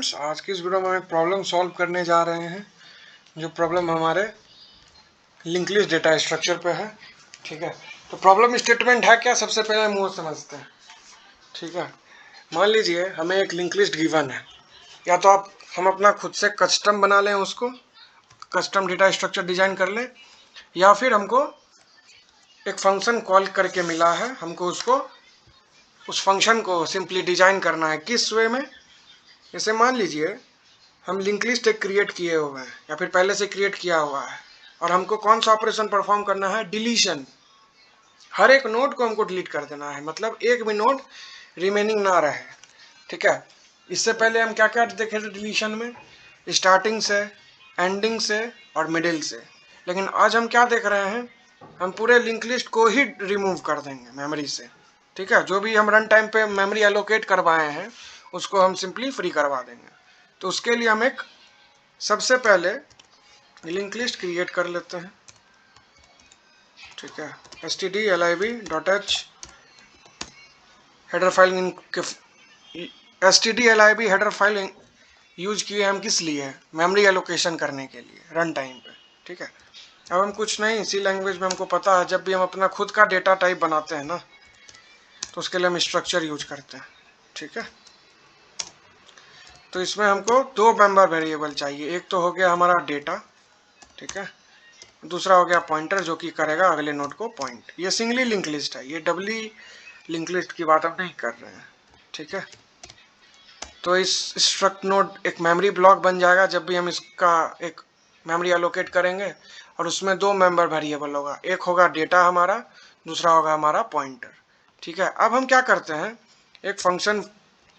Students, आज की इस वीडियो में हम एक प्रॉब्लम सॉल्व करने जा रहे हैं। जो प्रॉब्लम हमारे लिंक लिस्ट डेटा स्ट्रक्चर पे है। ठीक है, तो प्रॉब्लम स्टेटमेंट है क्या, सबसे पहले हम वो समझते हैं। ठीक है, मान लीजिए हमें एक लिंक लिस्ट गिवन है, या तो हम अपना खुद से कस्टम बना लें, उसको कस्टम डेटा स्ट्रक्चर डिजाइन कर लें, या फिर हमको एक फंक्शन कॉल करके मिला है, हमको उस फंक्शन को सिंपली डिजाइन करना है। किस वे में? जैसे मान लीजिए हम लिंक लिस्ट एक क्रिएट किए हुए हैं, या फिर पहले से क्रिएट किया हुआ है, और हमको कौन सा ऑपरेशन परफॉर्म करना है? डिलीशन। हर एक नोड को हमको डिलीट कर देना है, मतलब एक भी नोड रिमेनिंग ना रहे। ठीक है, इससे पहले हम क्या क्या देखे थे डिलीशन में? स्टार्टिंग से, एंडिंग से और मिडिल से। लेकिन आज हम क्या देख रहे हैं? हम पूरे लिंक लिस्ट को ही रिमूव कर देंगे मेमोरी से। ठीक है, जो भी हम रन टाइम पे मेमोरी एलोकेट करवाए हैं उसको हम सिंपली फ्री करवा देंगे। तो उसके लिए हम एक सबसे पहले लिंक लिस्ट क्रिएट कर लेते हैं। ठीक है, stdlib.h header file stdlib header file use किए हम किस लिए? मेमोरी एलोकेशन करने के लिए रन टाइम पे। ठीक है, अब हम कुछ नहीं, इसी लैंग्वेज में हमको पता है, जब भी हम अपना खुद का डेटा टाइप बनाते हैं ना, तो उसके लिए हम स्ट्रक्चर यूज करते हैं। ठीक है, तो इसमें हमको दो मेंबर वेरिएबल चाहिए। एक तो हो गया हमारा डेटा, ठीक है, दूसरा हो गया पॉइंटर, जो कि करेगा अगले नोड को पॉइंट। ये सिंगली लिंक लिस्ट है, ये डबली लिंक लिस्ट की बात हम नहीं कर रहे हैं। ठीक है, तो इस स्ट्रक्ट नोड एक मेमोरी ब्लॉक बन जाएगा जब भी हम इसका एक मेमोरी एलोकेट करेंगे, और उसमें दो मेंबर वेरिएबल होगा, एक होगा डेटा हमारा, दूसरा होगा हमारा पॉइंटर। ठीक है, अब हम क्या करते हैं, एक फंक्शन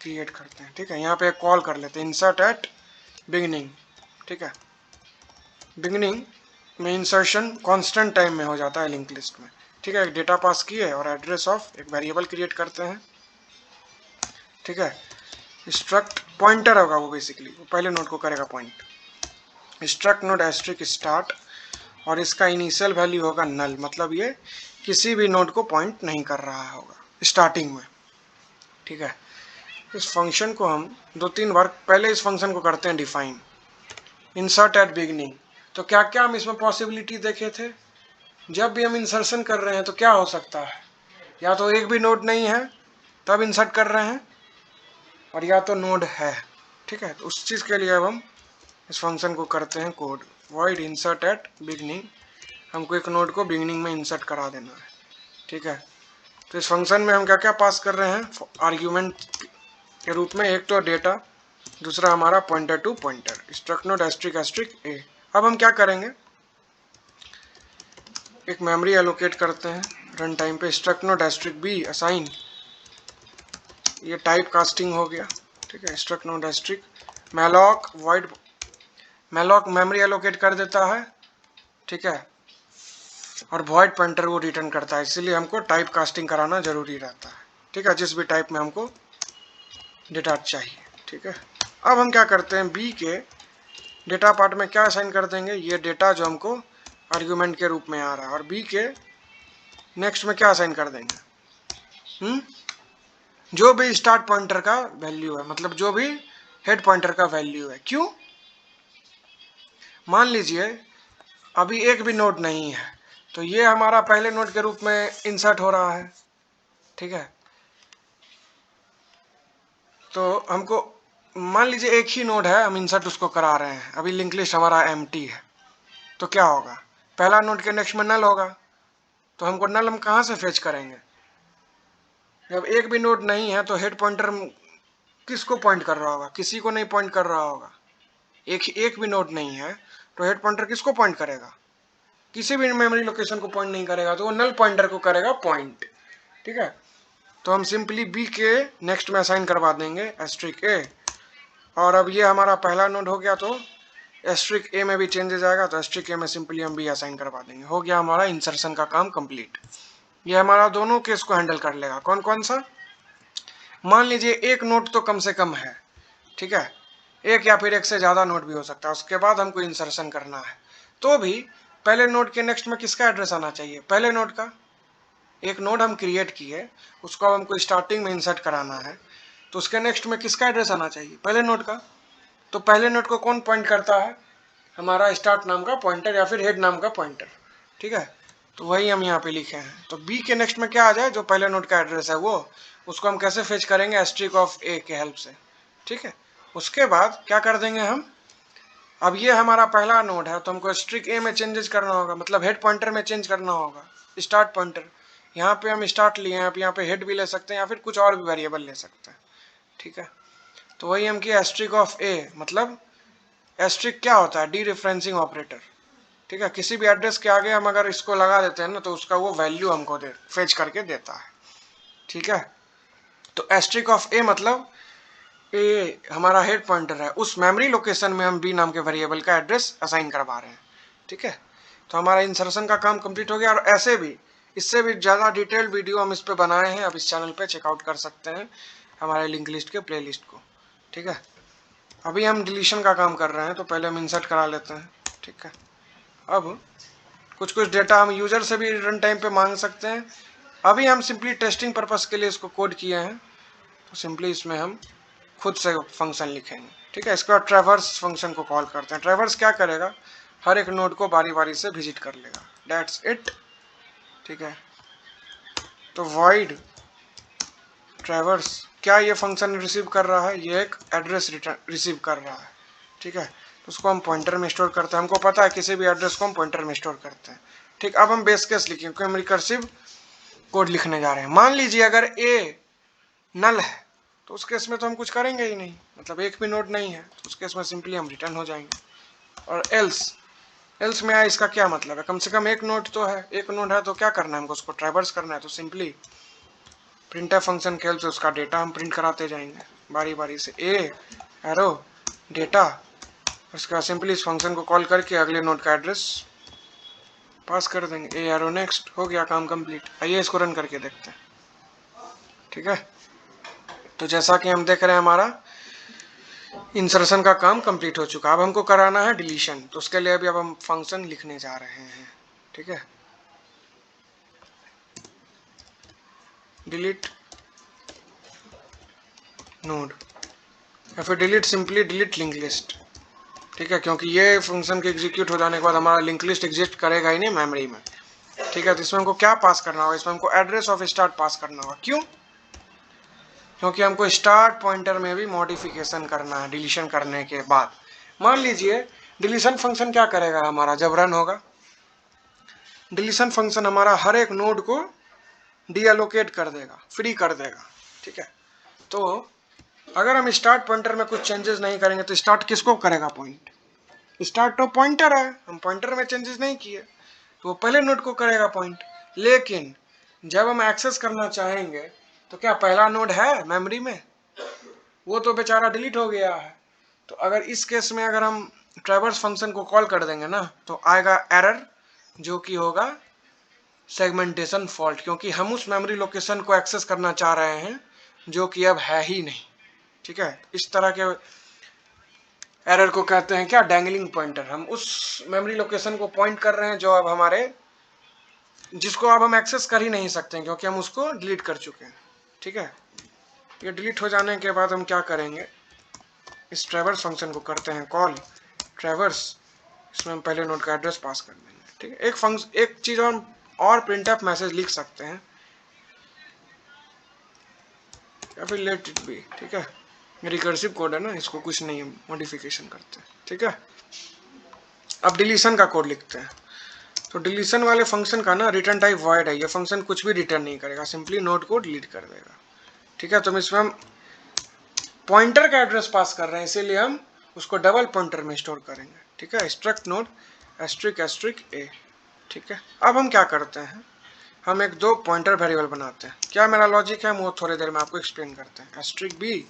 क्रिएट करते हैं। ठीक है, यहाँ पे एक कॉल कर लेते हैं, इंसर्ट एट बिगनिंग। ठीक है, बिगनिंग में इंसर्शन कांस्टेंट टाइम में हो जाता है लिंक लिस्ट में। ठीक है, एक डेटा पास किए और एड्रेस ऑफ एक वेरिएबल क्रिएट करते हैं। ठीक है, स्ट्रक्ट पॉइंटर होगा वो, बेसिकली वो पहले नोड को करेगा point. Struct node asterisk start, और इसका इनिशियल वैल्यू होगा नल, मतलब ये किसी भी नोड को पॉइंट नहीं कर रहा होगा स्टार्टिंग में। ठीक है, इस फंक्शन को हम दो तीन बार पहले इस फंक्शन को करते हैं डिफाइन, इंसर्ट एट बिगनिंग। तो क्या क्या हम इसमें पॉसिबिलिटी देखे थे? जब भी हम इंसर्शन कर रहे हैं तो क्या हो सकता है, या तो एक भी नोड नहीं है तब इंसर्ट कर रहे हैं, और या तो नोड है। ठीक है, तो उस चीज़ के लिए अब हम इस फंक्शन को करते हैं code, void insert at beginning. हमको एक नोड को बिगनिंग में इंसर्ट करा देना है। ठीक है, तो इस फंक्शन में हम क्या क्या पास कर रहे हैं आर्ग्यूमेंट के रूप में? एक तो डेटा, दूसरा हमारा pointer to pointer, struct node asterisk asterisk A. अब हम क्या करेंगे, एक मेमोरी एलोकेट करते हैं रन टाइम पे, struct node asterisk B assign, ये टाइप कास्टिंग हो गया। ठीक है, struct node asterisk malloc void, malloc memory allocate कर देता है। ठीक है, और वॉइड पॉइंटर वो रिटर्न करता है, इसीलिए हमको टाइप कास्टिंग कराना जरूरी रहता है। ठीक है, जिस भी टाइप में हमको डेटा चाहिए। ठीक है, अब हम क्या करते हैं, बी के डेटा पार्ट में क्या असाइन कर देंगे? ये डेटा जो हमको आर्ग्यूमेंट के रूप में आ रहा है, और बी के नेक्स्ट में क्या असाइन कर देंगे? जो भी स्टार्ट पॉइंटर का वैल्यू है, मतलब जो भी हेड पॉइंटर का वैल्यू है। क्यों? मान लीजिए अभी एक भी नोड नहीं है, तो ये हमारा पहले नोड के रूप में इंसर्ट हो रहा है। ठीक है, तो हमको मान लीजिए एक ही नोड है, हम इंसर्ट उसको करा रहे हैं, अभी लिंक लिस्ट हमारा एम्प्टी है, तो क्या होगा? पहला नोड के नेक्स्ट में नल होगा, तो हमको नल हम कहाँ से फेच करेंगे? जब एक भी नोड नहीं है तो हेड पॉइंटर किसको पॉइंट कर रहा होगा? किसी को नहीं पॉइंट कर रहा होगा। एक भी नोड नहीं है तो हेड पॉइंटर किसको पॉइंट करेगा? किसी भी मेमोरी लोकेशन को पॉइंट नहीं करेगा, तो वो नल पॉइंटर को करेगा पॉइंट। ठीक है, तो हम सिंपली बी के नेक्स्ट में असाइन करवा देंगे एस्ट्रिक ए, और अब ये हमारा पहला नोड हो गया, तो एस्ट्रिक ए में भी चेंजेस आएगा, तो एस्ट्रिक ए में सिंपली हम बी असाइन करवा देंगे। हो गया हमारा इंसर्शन का काम कंप्लीट। ये हमारा दोनों केस को हैंडल कर लेगा। कौन कौन सा? मान लीजिए एक नोड तो कम से कम है, ठीक है, एक या फिर एक से ज़्यादा नोड भी हो सकता है, उसके बाद हमको इंसर्शन करना है, तो भी पहले नोड के नेक्स्ट में किसका एड्रेस आना चाहिए? पहले नोड का। एक नोड हम क्रिएट किए, उसको हमको स्टार्टिंग में इंसर्ट कराना है, तो उसके नेक्स्ट में किसका एड्रेस आना चाहिए? पहले नोड का। तो पहले नोड को कौन पॉइंट करता है? हमारा स्टार्ट नाम का पॉइंटर या फिर हेड नाम का पॉइंटर, ठीक है। तो वही हम यहाँ पे लिखे हैं। तो बी के नेक्स्ट में क्या आ जाए, जो पहले नोड का एड्रेस है वो, उसको हम कैसे फेच करेंगे? एस्ट्रिक ऑफ ए के हेल्प से, ठीक है। उसके बाद क्या कर देंगे हम, अब ये हमारा पहला नोड है तो हमको स्ट्रिक ए में चेंजेस करना होगा, मतलब हेड पॉइंटर में चेंज करना होगा स्टार्ट पॉइंटर। यहाँ पे हम स्टार्ट लिए हैं, अब यहाँ पे हेड भी ले सकते हैं या फिर कुछ और भी वेरिएबल ले सकते हैं, ठीक है। तो वही हम किया एस्ट्रिक ऑफ ए, मतलब एस्ट्रिक क्या होता है? डी रेफरेंसिंग ऑपरेटर, ठीक है। किसी भी एड्रेस के आगे हम अगर इसको लगा देते हैं ना तो उसका वो वैल्यू हमको फेच करके देता है, ठीक है। तो एस्ट्रिक ऑफ ए मतलब ए हमारा हेड पॉइंटर है, उस मेमोरी लोकेशन में हम बी नाम के वेरिएबल का एड्रेस असाइन करवा रहे हैं, ठीक है। तो हमारा इंसर्शन का काम कंप्लीट हो गया। और ऐसे भी इससे भी ज़्यादा डिटेल्ड वीडियो हम इस पे बनाए हैं, आप इस चैनल पे चेकआउट कर सकते हैं हमारे लिंक लिस्ट के प्लेलिस्ट को, ठीक है। अभी हम डिलीशन का काम कर रहे हैं तो पहले हम इंसर्ट करा लेते हैं, ठीक है। अब कुछ डेटा हम यूजर से भी रन टाइम पे मांग सकते हैं। अभी हम सिंपली टेस्टिंग पर्पस के लिए इसको कोड किए हैं, तो सिंपली इसमें हम खुद से फंक्शन लिखेंगे, ठीक है। इसके बाद ट्रैवर्स फंक्शन को कॉल करते हैं। ट्रैवर्स क्या करेगा? हर एक नोड को बारी बारी से विजिट कर लेगा, दैट्स इट, ठीक है। तो वॉइड ट्रैवर्स क्या ये फंक्शन रिसीव कर रहा है? ये एक एड्रेस रिसीव कर रहा है, ठीक है। तो उसको हम पॉइंटर में स्टोर करते हैं, हमको पता है किसी भी एड्रेस को हम पॉइंटर में स्टोर करते हैं, ठीक। अब हम बेस केस लिखें क्योंकि हम रिकर्सिव कोड लिखने जा रहे हैं। मान लीजिए अगर ए नल है तो उस केस में तो हम कुछ करेंगे ही नहीं, मतलब एक भी नोड नहीं है, तो उस केस में सिंपली हम रिटर्न हो जाएंगे। और एल्स में आया, इसका क्या मतलब है? कम से कम एक नोड तो है, एक नोड है तो क्या करना है हमको? उसको ट्रैवर्स करना है, तो सिंपली प्रिंटफ फंक्शन के हेल्प से उसका डेटा हम प्रिंट कराते जाएंगे बारी बारी से, ए एरो डेटा। उसके बाद सिंपली इस फंक्शन को कॉल करके अगले नोड का एड्रेस पास कर देंगे, ए एरो नेक्स्ट, हो गया काम कंप्लीट। आइए इसको रन करके देखते हैं, ठीक है। तो जैसा कि हम देख रहे हैं हमारा इंसर्शन का काम कंप्लीट हो चुका। अब हमको कराना है डिलीशन, तो उसके लिए अभी अब हम फंक्शन लिखने जा रहे हैं, ठीक है। डिलीट नोड या फिर delete simply delete link list, ठीक है, क्योंकि ये फंक्शन के एग्जीक्यूट हो जाने के बाद हमारा लिंक लिस्ट एग्जिस्ट करेगा ही नहीं मेमोरी में, ठीक है। तो इसमें हमको क्या पास करना होगा? इसमें हमको एड्रेस ऑफ स्टार्ट पास करना होगा। क्यों? क्योंकि हमको स्टार्ट पॉइंटर में भी मॉडिफिकेशन करना है डिलीशन करने के बाद। मान लीजिए डिलीशन फंक्शन क्या करेगा हमारा जब रन होगा? डिलीशन फंक्शन हमारा हर एक नोड को डीएलोकेट कर देगा, फ्री कर देगा, ठीक है। तो अगर हम स्टार्ट पॉइंटर में कुछ चेंजेस नहीं करेंगे तो स्टार्ट किसको करेगा? पॉइंट। स्टार्ट तो पॉइंटर है, हम पॉइंटर में चेंजेस नहीं किए तो वो पहले नोड को करेगा पॉइंट। लेकिन जब हम एक्सेस करना चाहेंगे तो क्या पहला नोड है मेमोरी में? वो तो बेचारा डिलीट हो गया है। तो अगर इस केस में अगर हम ट्रैवर्स फंक्शन को कॉल कर देंगे ना तो आएगा एरर, जो कि होगा सेगमेंटेशन फॉल्ट, क्योंकि हम उस मेमोरी लोकेशन को एक्सेस करना चाह रहे हैं जो कि अब है ही नहीं, ठीक है। इस तरह के एरर को कहते हैं क्या? Dangling pointer. हम उस मेमोरी लोकेशन को पॉइंट कर रहे हैं जो अब हमारे, जिसको अब हम एक्सेस कर ही नहीं सकते हैं क्योंकि हम उसको डिलीट कर चुके हैं, ठीक है। ये डिलीट हो जाने के बाद हम क्या करेंगे? इस ट्रैवर्स फंक्शन को करते हैं कॉल ट्रैवर्स, इसमें हम पहले नोड का एड्रेस पास कर देंगे, ठीक है। एक चीज और प्रिंटफ मैसेज लिख सकते हैं या फिर लेट इट बी, ठीक है। रिकर्सिव कोड है ना, इसको कुछ नहीं मॉडिफिकेशन करते हैं, ठीक है। अब डिलीशन का कोड लिखते हैं। तो डिलीशन वाले फंक्शन का ना रिटर्न टाइप वॉइड है, ये फंक्शन कुछ भी रिटर्न नहीं करेगा, सिंपली नोड को डिलीट कर देगा, ठीक है। तो इसमें हम पॉइंटर का एड्रेस पास कर रहे हैं इसीलिए हम उसको डबल पॉइंटर में स्टोर करेंगे, ठीक है। स्ट्रक्ट नोड एस्ट्रिक एस्ट्रिक ए, ठीक है। अब हम क्या करते हैं? हम एक दो पॉइंटर वेरिएबल बनाते हैं। क्या मेरा लॉजिक है वो थोड़ी देर में आपको एक्सप्लेन करते हैं। एस्ट्रिक बी,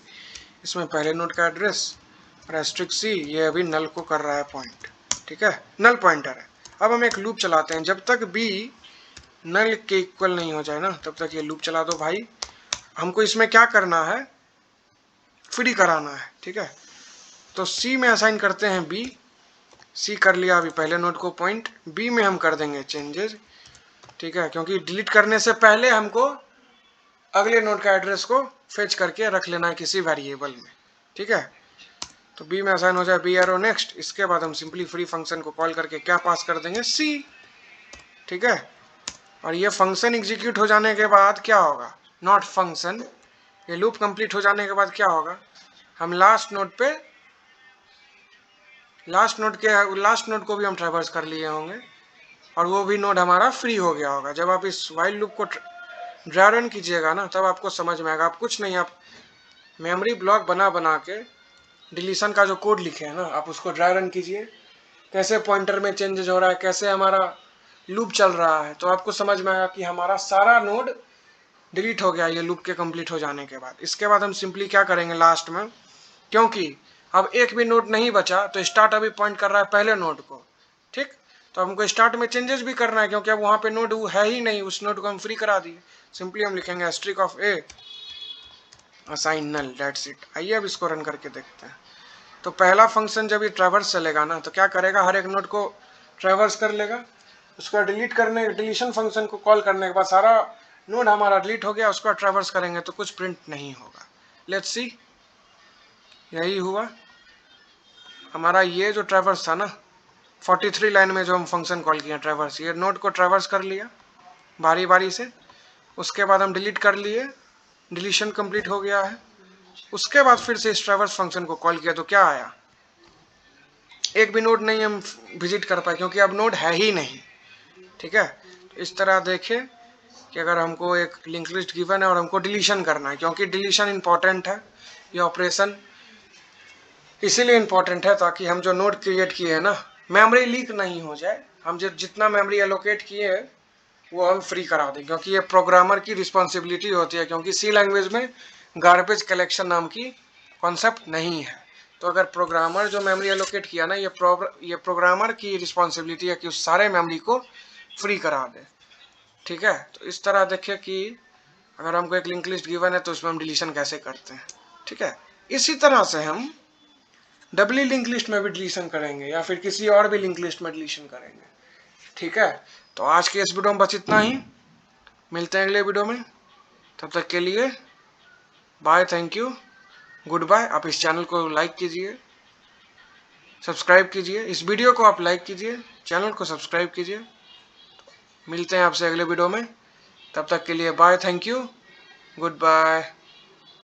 इसमें पहले नोड का एड्रेस, और एस्ट्रिक सी ये अभी नल को कर रहा है पॉइंट, ठीक है, नल पॉइंटर है। अब हम एक लूप चलाते हैं, जब तक बी नल के इक्वल नहीं हो जाए ना तब तक ये लूप चला दो भाई। हमको इसमें क्या करना है? फ्री कराना है, ठीक है। तो सी में असाइन करते हैं बी, सी कर लिया अभी पहले नोड को पॉइंट, बी में हम कर देंगे चेंजेस, ठीक है, क्योंकि डिलीट करने से पहले हमको अगले नोड का एड्रेस को फेच करके रख लेना है किसी वेरिएबल में, ठीक है। तो बी में असाइन हो जाए बी एरो नेक्स्ट। इसके बाद हम सिंपली फ्री फंक्शन को कॉल करके क्या पास कर देंगे, सी। ठीक है, और ये फंक्शन एग्जीक्यूट हो जाने के बाद क्या होगा, नॉट फंक्शन, ये लूप कंप्लीट हो जाने के बाद क्या होगा, हम लास्ट नोड को भी हम ट्रैवर्स कर लिए होंगे और वो भी नोड हमारा फ्री हो गया होगा। जब आप इस वाइल लूप को ड्राई रन कीजिएगा ना, तब आपको समझ में आएगा। आप कुछ नहीं, आप मेमोरी ब्लॉक बना के डिलीशन का जो कोड लिखे है ना, आप उसको ड्राई रन कीजिए, कैसे पॉइंटर में चेंजेस हो रहा है, कैसे हमारा लूप चल रहा है, तो आपको समझ में आएगा कि हमारा सारा नोड डिलीट हो गया ये लूप के कंप्लीट हो जाने के बाद। इसके बाद हम सिंपली क्या करेंगे लास्ट में, क्योंकि अब एक भी नोड नहीं बचा तो स्टार्ट अभी पॉइंट कर रहा है पहले नोड को। ठीक, तो हमको स्टार्ट में चेंजेस भी करना है क्योंकि अब वहाँ पे नोड है ही नहीं, उस नोड को हम फ्री करा दिए। सिंपली हम लिखेंगे asterisk of a assign null, that's it. आइए अब इसको रन करके देखते हैं। तो पहला फंक्शन जब ये ट्रैवर्स चलेगा ना, तो क्या करेगा, हर एक नोड को ट्रैवर्स कर लेगा, उसको डिलीशन फंक्शन को कॉल करने के बाद सारा नोड हमारा डिलीट हो गया, उसको ट्रैवर्स करेंगे तो कुछ प्रिंट नहीं होगा। लेट्स सी, यही हुआ हमारा। ये जो ट्रैवर्स था ना 43 लाइन में जो हम फंक्शन कॉल किया ट्रैवर्स, ये नोड को ट्रैवर्स कर लिया बारी बारी से, उसके बाद हम डिलीट कर लिए, डिलीशन कंप्लीट हो गया है। उसके बाद फिर से इस ट्रैवर्स फंक्शन को कॉल किया तो क्या आया, एक भी नोड नहीं हम विजिट कर पाए क्योंकि अब नोड है ही नहीं। ठीक है, तो इस तरह देखें कि अगर हमको एक लिंक लिस्ट गिवन है और हमको डिलीशन करना है, क्योंकि डिलीशन इंपॉर्टेंट है, ये ऑपरेशन इसीलिए इंपॉर्टेंट है ताकि हम जो नोड क्रिएट किए हैं ना, मेमोरी लीक नहीं हो जाए, हम जो जितना मेमोरी एलोकेट किए हैं वो हम फ्री करा दें, क्योंकि ये प्रोग्रामर की रिस्पॉन्सिबिलिटी होती है, क्योंकि सी लैंग्वेज में गार्बेज कलेक्शन नाम की कॉन्सेप्ट नहीं है। तो अगर प्रोग्रामर जो मेमोरी एलोकेट किया ना, ये प्रोग्रामर की रिस्पॉन्सिबिलिटी है कि उस सारे मेमोरी को फ्री करा दे। ठीक है, तो इस तरह देखिए कि अगर हमको एक लिंक लिस्ट गिवन है तो उसमें हम डिलीशन कैसे करते हैं। ठीक है, इसी तरह से हम डबली लिंक लिस्ट में भी डिलीशन करेंगे या फिर किसी और भी लिंक लिस्ट में डिलीशन करेंगे। ठीक है, तो आज के इस वीडियो में बस इतना ही, मिलते हैं अगले वीडियो में, तब तक के लिए bye, thank you, goodbye. आप इस चैनल को लाइक कीजिए, सब्सक्राइब कीजिए, इस वीडियो को आप लाइक कीजिए, चैनल को सब्सक्राइब कीजिए। मिलते हैं आपसे अगले वीडियो में, तब तक के लिए bye, thank you, good bye.